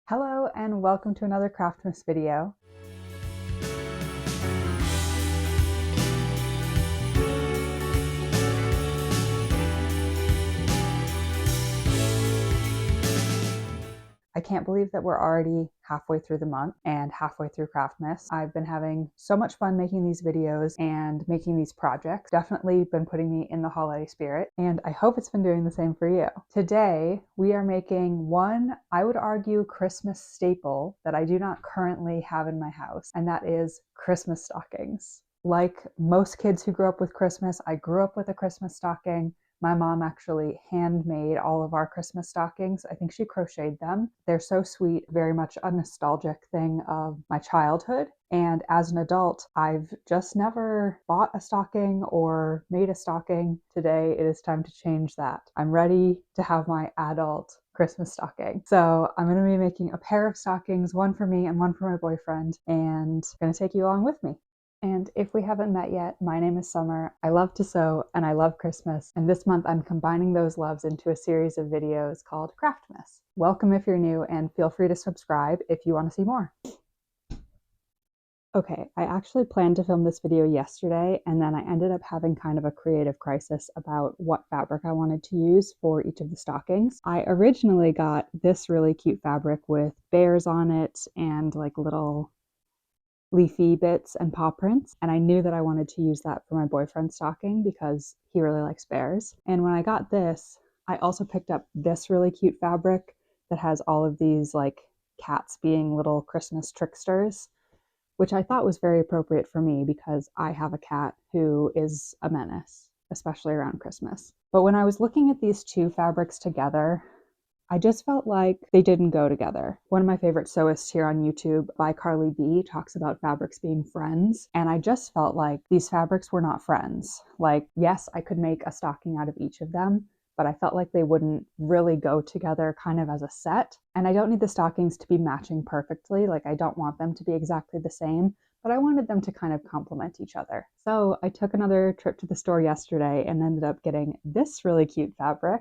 Hello and welcome to another Craftmas video. I can't believe that we're already halfway through the month and halfway through Craftmas. I've been having so much fun making these videos and making these projects. Definitely been putting me in the holiday spirit, and I hope it's been doing the same for you. Today, we are making one, I would argue, Christmas staple that I do not currently have in my house, and that is Christmas stockings. Like most kids who grew up with Christmas, I grew up with a Christmas stocking. My mom actually handmade all of our Christmas stockings. I think she crocheted them. They're so sweet, very much a nostalgic thing of my childhood. And as an adult, I've just never bought a stocking or made a stocking. Today, it is time to change that. I'm ready to have my adult Christmas stocking. So I'm going to be making a pair of stockings, one for me and one for my boyfriend, and I'm going to take you along with me. And if we haven't met yet, my name is Summer. I love to sew and I love Christmas. And this month I'm combining those loves into a series of videos called Craftmas. Welcome if you're new, and feel free to subscribe if you want to see more. Okay, I actually planned to film this video yesterday, and then I ended up having kind of a creative crisis about what fabric I wanted to use for each of the stockings. I originally got this really cute fabric with bears on it and like little leafy bits and paw prints, and I knew that I wanted to use that for my boyfriend's stocking because he really likes bears. And when I got this, I also picked up this really cute fabric that has all of these like cats being little Christmas tricksters, which I thought was very appropriate for me because I have a cat who is a menace, especially around Christmas. But when I was looking at these two fabrics together, I just felt like they didn't go together. One of my favorite sewists here on YouTube, by Carly B, talks about fabrics being friends, and I just felt like these fabrics were not friends. Like, yes, I could make a stocking out of each of them, but I felt like they wouldn't really go together kind of as a set. And I don't need the stockings to be matching perfectly. Like, I don't want them to be exactly the same, but I wanted them to kind of complement each other. So I took another trip to the store yesterday and ended up getting this really cute fabric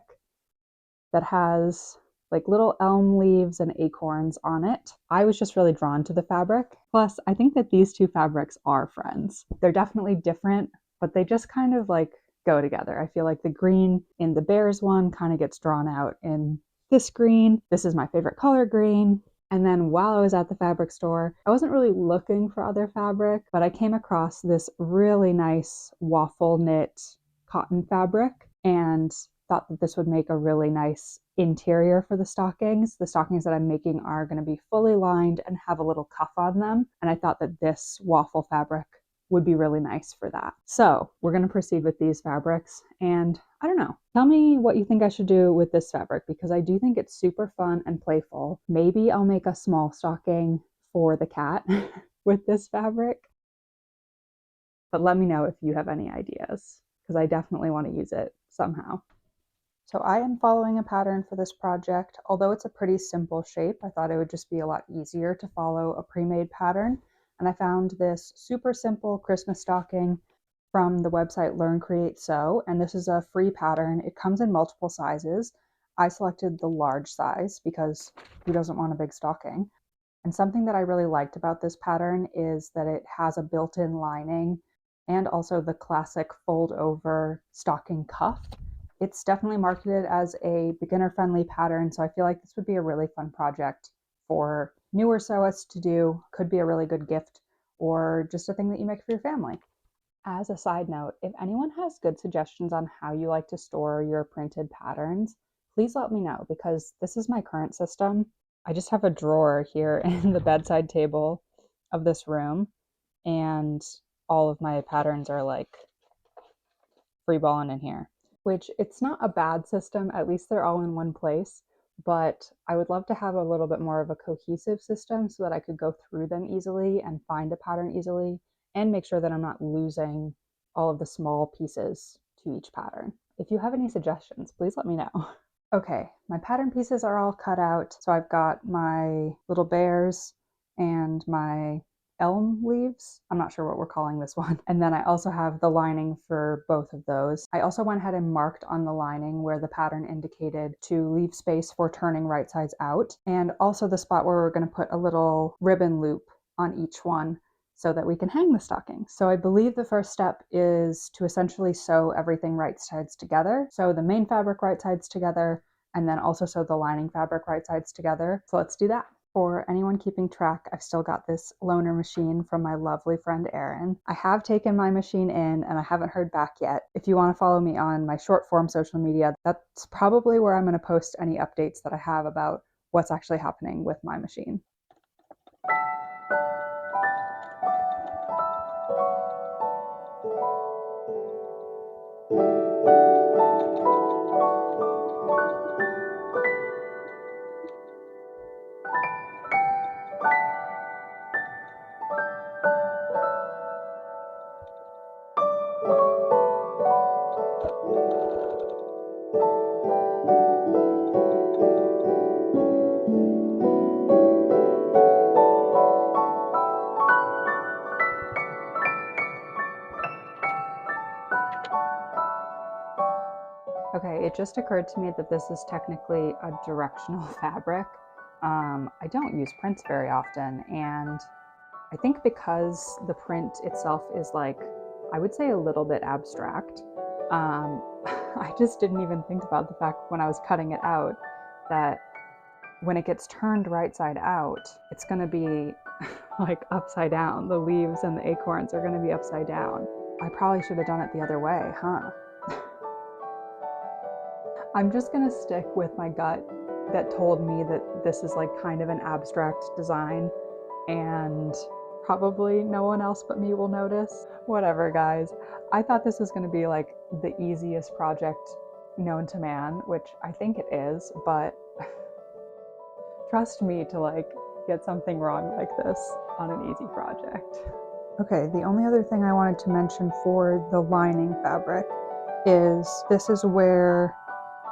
that has like little elm leaves and acorns on it. I was just really drawn to the fabric. Plus, I think that these two fabrics are friends. They're definitely different, but they just kind of like go together. I feel like the green in the bears one kind of gets drawn out in this green. This is my favorite color, green. And then while I was at the fabric store, I wasn't really looking for other fabric, but I came across this really nice waffle knit cotton fabric and thought that this would make a really nice interior for the stockings. The stockings that I'm making are going to be fully lined and have a little cuff on them, and I thought that this waffle fabric would be really nice for that. So we're going to proceed with these fabrics, and I don't know, tell me what you think I should do with this fabric, because I do think it's super fun and playful. Maybe I'll make a small stocking for the cat with this fabric, but let me know if you have any ideas, because I definitely want to use it somehow. So I am following a pattern for this project. Although it's a pretty simple shape, I thought it would just be a lot easier to follow a pre-made pattern. And I found this super simple Christmas stocking from the website Learn, Create, Sew. And this is a free pattern. It comes in multiple sizes. I selected the large size because who doesn't want a big stocking? And something that I really liked about this pattern is that it has a built-in lining and also the classic fold over stocking cuff. It's definitely marketed as a beginner-friendly pattern, so I feel like this would be a really fun project for newer sewists to do. Could be a really good gift or just a thing that you make for your family. As a side note, if anyone has good suggestions on how you like to store your printed patterns, please let me know, because this is my current system. I just have a drawer here in the bedside table of this room, and all of my patterns are like free balling in here. Which, it's not a bad system, at least they're all in one place, but I would love to have a little bit more of a cohesive system so that I could go through them easily and find a pattern easily and make sure that I'm not losing all of the small pieces to each pattern. If you have any suggestions, please let me know. Okay, my pattern pieces are all cut out, so I've got my little bears and my elm leaves. I'm not sure what we're calling this one. And then I also have the lining for both of those. I also went ahead and marked on the lining where the pattern indicated to leave space for turning right sides out, and also the spot where we're going to put a little ribbon loop on each one so that we can hang the stocking. So I believe the first step is to essentially sew everything right sides together. So the main fabric right sides together, and then also sew the lining fabric right sides together. So let's do that. For anyone keeping track, I've still got this loaner machine from my lovely friend Erin. I have taken my machine in and I haven't heard back yet. If you want to follow me on my short form social media, that's probably where I'm going to post any updates that I have about what's actually happening with my machine. Okay, it just occurred to me that this is technically a directional fabric. I don't use prints very often, and I think because the print itself is like, I would say a little bit abstract, I just didn't even think about the fact when I was cutting it out that when it gets turned right side out, it's going to be like upside down. The leaves and the acorns are going to be upside down. I probably should have done it the other way, huh? I'm just gonna stick with my gut that told me that this is like kind of an abstract design and probably no one else but me will notice. Whatever, guys. I thought this was gonna be like the easiest project known to man, which I think it is, but trust me to like get something wrong like this on an easy project. Okay, the only other thing I wanted to mention for the lining fabric is this is where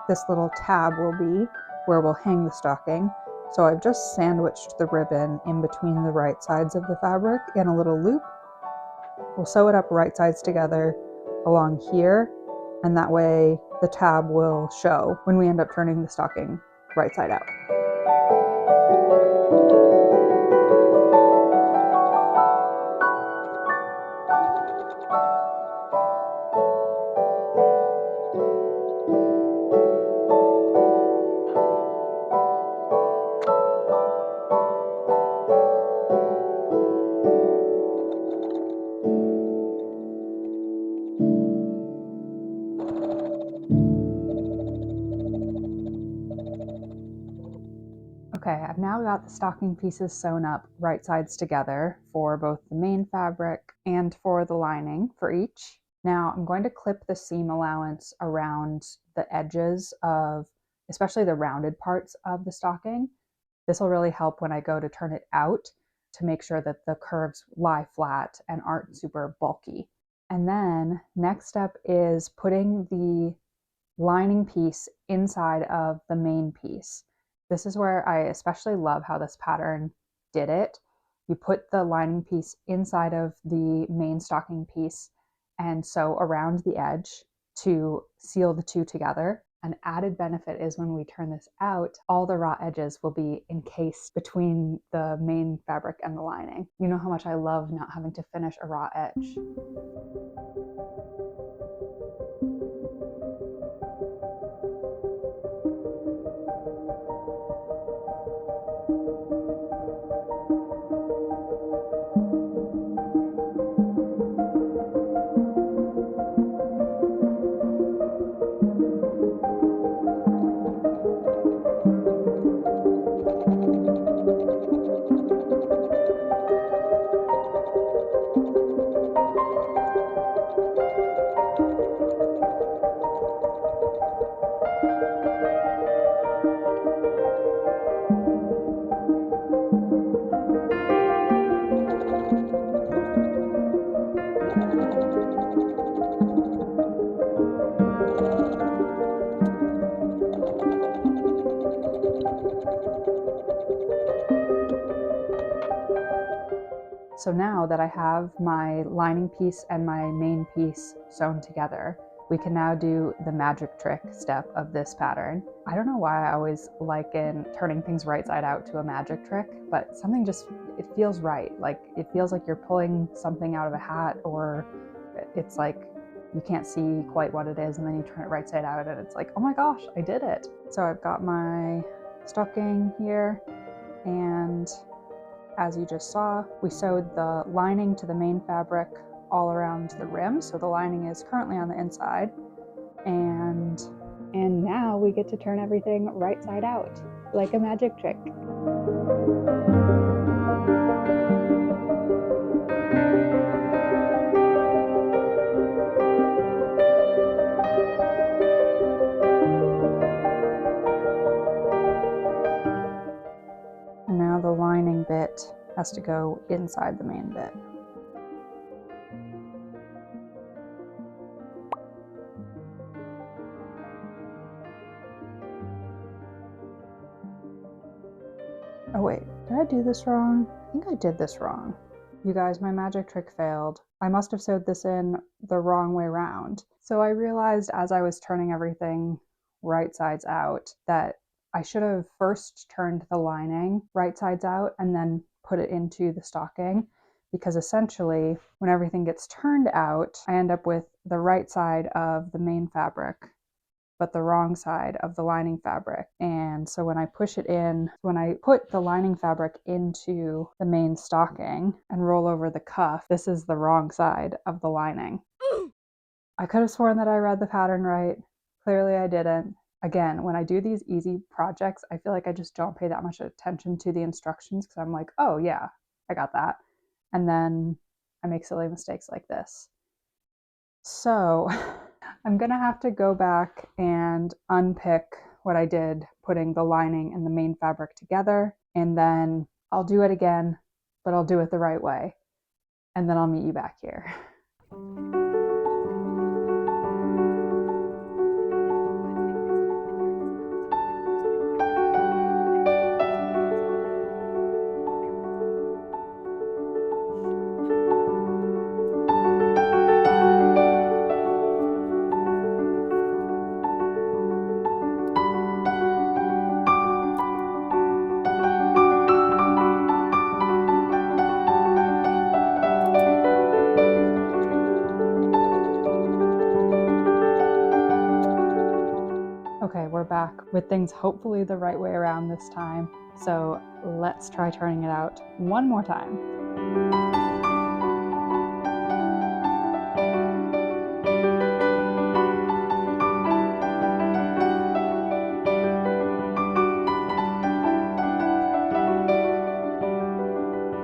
this little tab will be, where we'll hang the stocking. So I've just sandwiched the ribbon in between the right sides of the fabric in a little loop. We'll sew it up right sides together along here, and that way the tab will show when we end up turning the stocking right side out. Okay, I've now got the stocking pieces sewn up right sides together for both the main fabric and for the lining for each. Now I'm going to clip the seam allowance around the edges of, especially the rounded parts of the stocking. This will really help when I go to turn it out to make sure that the curves lie flat and aren't super bulky. And then next step is putting the lining piece inside of the main piece. This is where I especially love how this pattern did it. You put the lining piece inside of the main stocking piece and sew around the edge to seal the two together. An added benefit is when we turn this out, all the raw edges will be encased between the main fabric and the lining. You know how much I love not having to finish a raw edge. So now that I have my lining piece and my main piece sewn together, we can now do the magic trick step of this pattern. I don't know why I always liken turning things right side out to a magic trick, but something just, it feels right. Like it feels like you're pulling something out of a hat, or it's like you can't see quite what it is and then you turn it right side out and it's like, oh my gosh, I did it. So I've got my stocking here, and as you just saw, we sewed the lining to the main fabric all around the rim. So the lining is currently on the inside, and now we get to turn everything right side out like a magic trick. And now the lining bit has to go inside the main bit. Oh wait, did I do this wrong? I think I did this wrong. You guys, my magic trick failed. I must have sewed this in the wrong way around. So I realized as I was turning everything right sides out that I should have first turned the lining right sides out and then put it into the stocking, because essentially when everything gets turned out, I end up with the right side of the main fabric but the wrong side of the lining fabric. And so when I push it in, when I put the lining fabric into the main stocking and roll over the cuff, this is the wrong side of the lining. I could have sworn that I read the pattern right. Clearly I didn't. Again, when I do these easy projects, I feel like I just don't pay that much attention to the instructions because I'm like, oh yeah, I got that. And then I make silly mistakes like this. So I'm gonna have to go back and unpick what I did putting the lining and the main fabric together, and then I'll do it again, but I'll do it the right way, and then I'll meet you back here. Okay, we're back with things hopefully the right way around this time. So let's try turning it out one more time.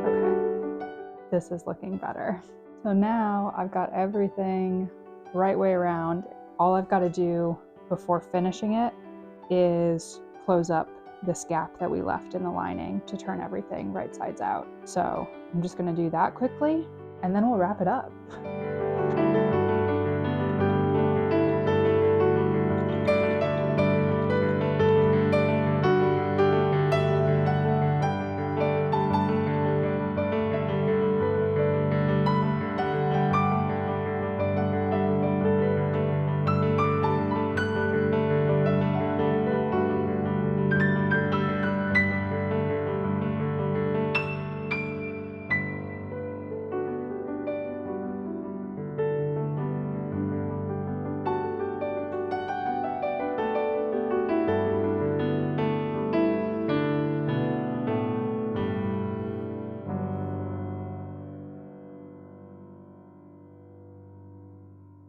Okay, this is looking better. So now I've got everything right way around. All I've got to do before finishing it is close up this gap that we left in the lining to turn everything right sides out. So I'm just going to do that quickly and then we'll wrap it up.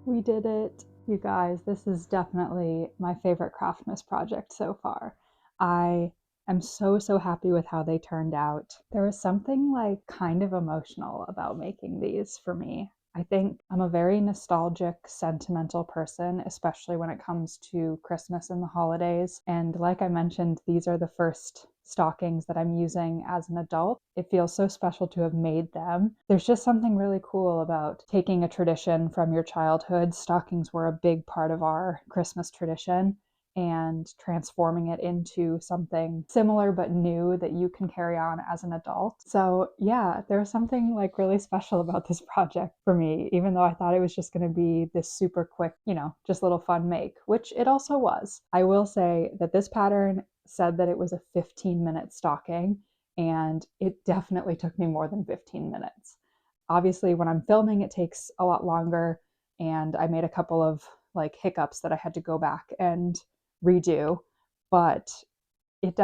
We did it, you guys. This is definitely my favorite Craftmas project so far. I am so happy with how they turned out. There was something like kind of emotional about making these for me. I think I'm a very nostalgic, sentimental person, especially when it comes to Christmas and the holidays. And like I mentioned, these are the first stockings that I'm using as an adult. It feels so special to have made them. There's just something really cool about taking a tradition from your childhood. Stockings were a big part of our Christmas tradition. and transforming it into something similar but new that you can carry on as an adult. So yeah, there's something like really special about this project for me, even though I thought it was just going to be this super quick, just little fun make, which it also was. I will say that this pattern said that it was a 15-minute stocking, and it definitely took me more than 15 minutes. Obviously, when I'm filming, it takes a lot longer, and I made a couple of like hiccups that I had to go back and redo, but it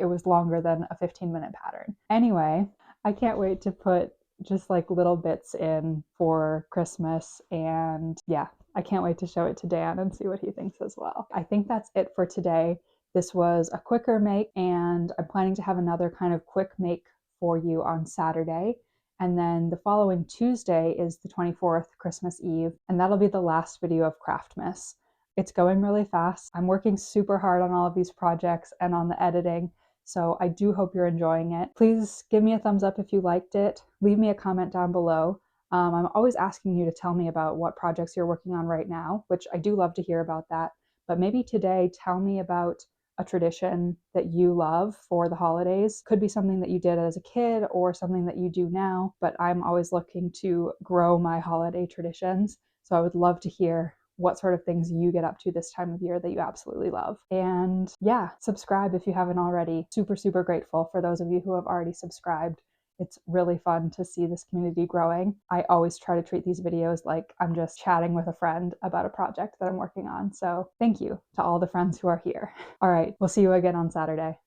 was longer than a 15-minute pattern. Anyway, I can't wait to put just like little bits in for Christmas, and yeah, I can't wait to show it to Dan and see what he thinks as well. I think that's it for today. This was a quicker make, and I'm planning to have another kind of quick make for you on Saturday. And then the following Tuesday is the 24th, Christmas Eve, and that'll be the last video of Craftmas. It's going really fast. I'm working super hard on all of these projects and on the editing, so I do hope you're enjoying it. Please give me a thumbs up if you liked it. Leave me a comment down below. I'm always asking you to tell me about what projects you're working on right now, which I do love to hear about that. But maybe today, tell me about a tradition that you love for the holidays. Could be something that you did as a kid or something that you do now, but I'm always looking to grow my holiday traditions. So I would love to hear what sort of things you get up to this time of year that you absolutely love. And yeah, subscribe if you haven't already. Super, super grateful for those of you who have already subscribed. It's really fun to see this community growing. I always try to treat these videos like I'm just chatting with a friend about a project that I'm working on. So thank you to all the friends who are here. All right, we'll see you again on Saturday.